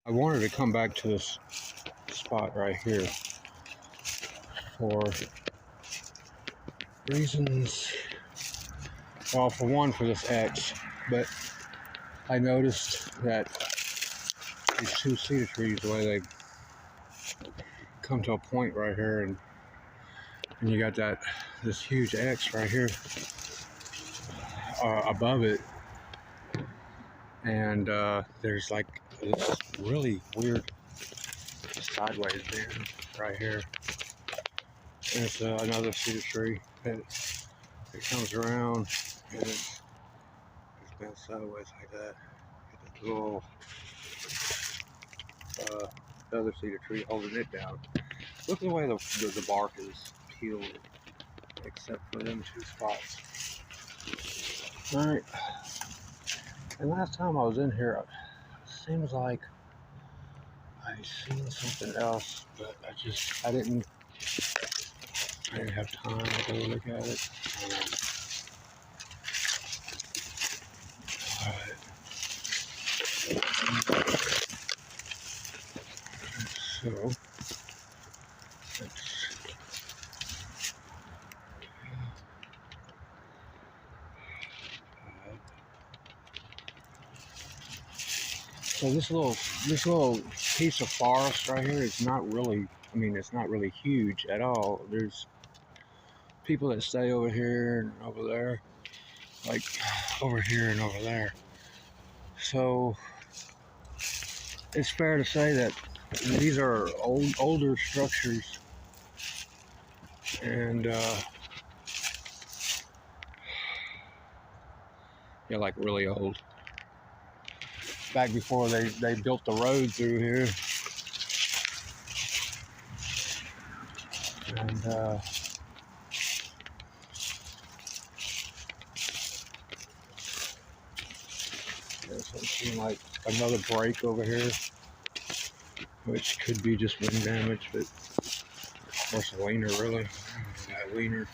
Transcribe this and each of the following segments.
I wanted to come back to this spot right here for reasons. Well, for one, for this X, but I noticed that these two cedar trees, the way they come to a point right here, and you got this huge X right here above it, and there's like this really weird sideways bend right here. There's another cedar tree that it comes around and it's bent sideways like that. Get this little other cedar tree holding it down. Look at the way the bark is peeled, except for them two spots. All right. And last time I was in here, it seems like I seen something else, but I didn't have time to go look at it. Alright. So this little piece of forest right here is not really, I mean, it's not really huge at all. There's people that stay over here and over there, like over here and over there. So it's fair to say that these are older structures, and yeah, like really old. Back before they built the road through here, and there's something like another break over here, which could be just wind damage, but or some leaner, really. Yeah, leaner.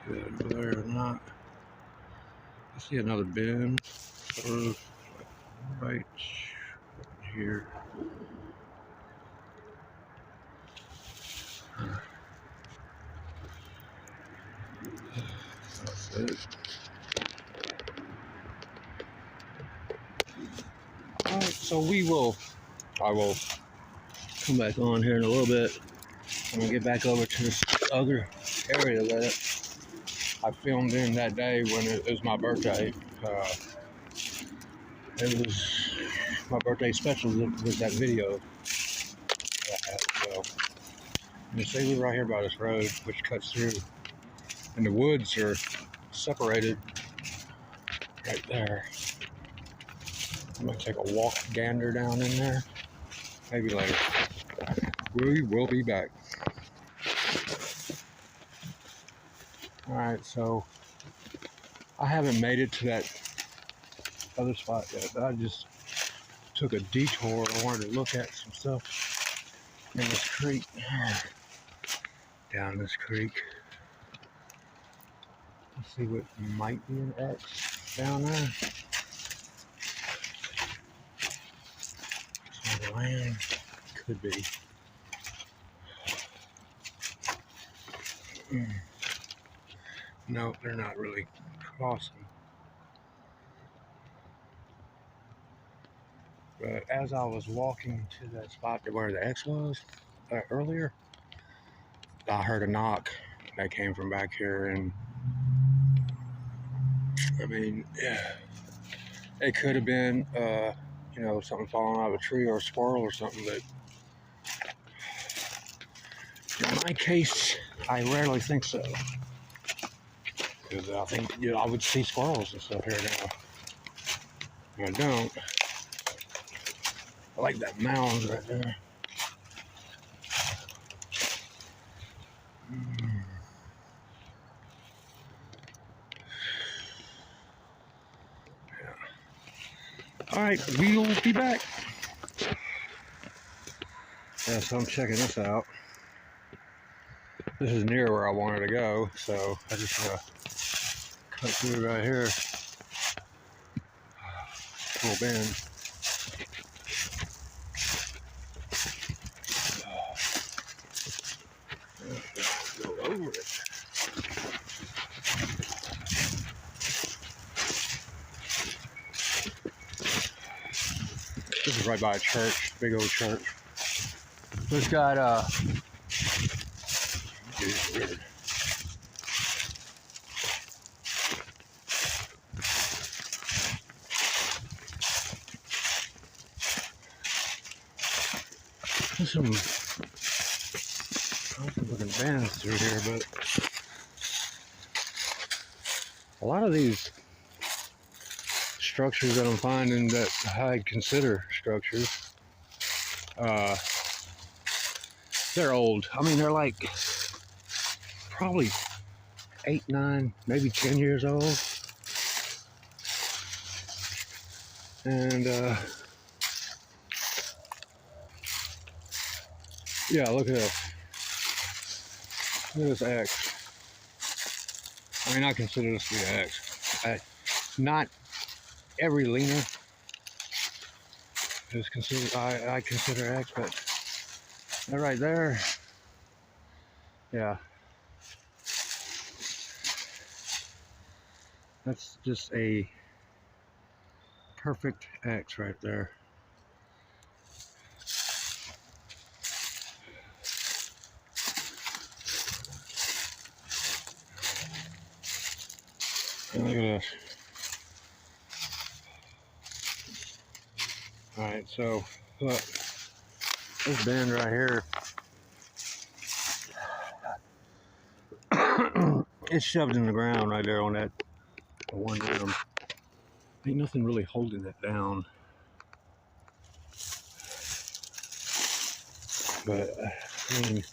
See that over there or not? I see another bend, sort of right here. That's it. Alright, so I will come back on here in a little bit. I'm gonna get back over to this other area that I filmed in that day when it was my birthday. It was my birthday special with that video. So, you see, we're right here by this road, which cuts through, and the woods are separated right there. I'm gonna take a walk gander down in there, maybe later. We will be back. All right, so I haven't made it to that other spot yet, but I just took a detour. I wanted to look at some stuff in this creek, down this creek. Let's see what might be an X down there. Some of the land could be. No, they're not really crossing. But as I was walking to that spot where the X was earlier, I heard a knock that came from back here, and I mean, yeah, it could have been, you know, something falling out of a tree or a squirrel or something, but in my case, I rarely think so. Because I think, you know, I would see squirrels and stuff here now. I don't. I like that mound right there. Yeah. All right, we'll be back. Yeah, so I'm checking this out. This is near where I wanted to go, so I just gotta cut through right here. Little bend. Go over it. This is right by a church, big old church. It's got there's some looking bands through here, but a lot of these structures that I'm finding that I'd consider structures, they're old. I mean, they're like probably 8, 9, maybe 10 years old. And yeah, look at this. Look at this X. I mean, I consider this to be an X. Not every leaner is considered, I consider X, but that right there, yeah. That's just a perfect X right there. And look at this. Alright, so look, this bend right here, it's shoved in the ground right there on that one limb. Ain't nothing really holding it down. But I mean,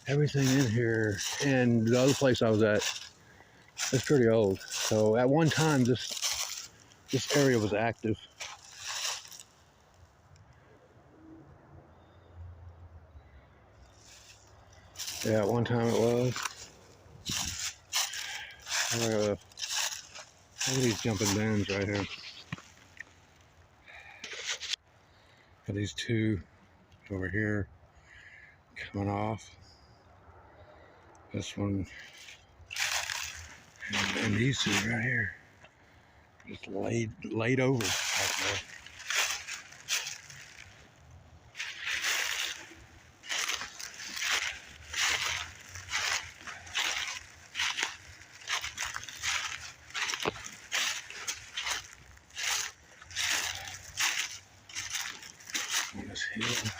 everything in here, and the other place I was at, it's pretty old. So at one time, this area was active. Yeah, at one time it was. Look at these jumping bends right here. Got these two over here coming off. This one and these two right here, just laid over right there. On this hill.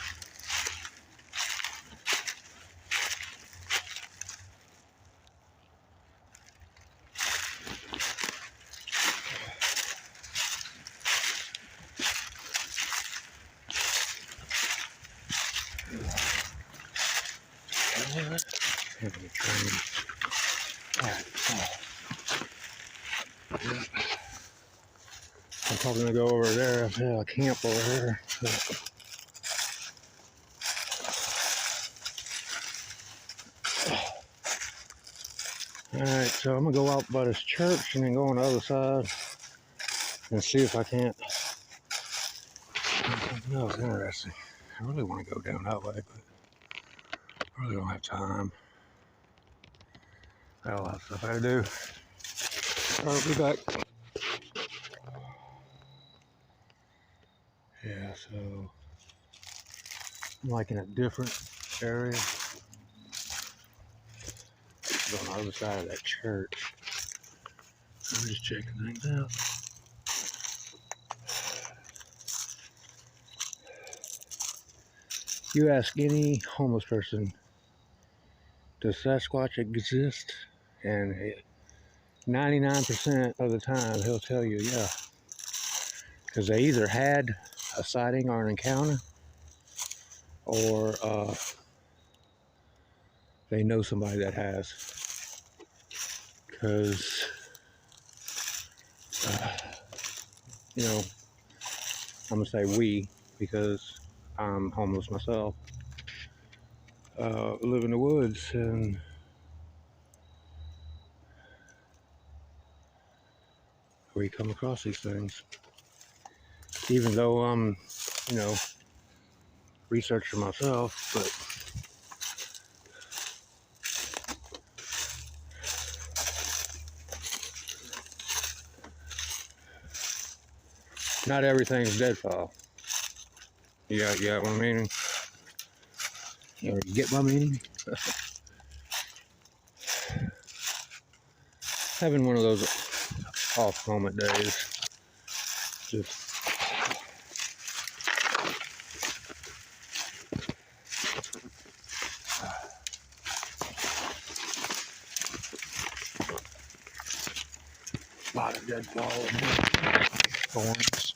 Having a train. Alright, yeah. I'm probably gonna go over there. I have a camp over here. Alright, so I'm gonna go out by this church and then go on the other side and see if I can't. No, it's interesting. I really want to go down that way, but I really don't have time. I got a lot of stuff I gotta do. Alright, I'll be back. Yeah, so I'm like in a different area. On the other side of that church. I'm just checking things out. You ask any homeless person, does Sasquatch exist? And 99% of the time he'll tell you, yeah. Because they either had a sighting or an encounter, or they know somebody that has. Because, you know, I'm going to say we, because I'm homeless myself. live in the woods, and where you come across these things. Even though I'm, you know, researcher myself, but not everything's deadfall. You got what I mean? You get my meaning? Having one of those off moment days. Just a lot of deadfall and thorns.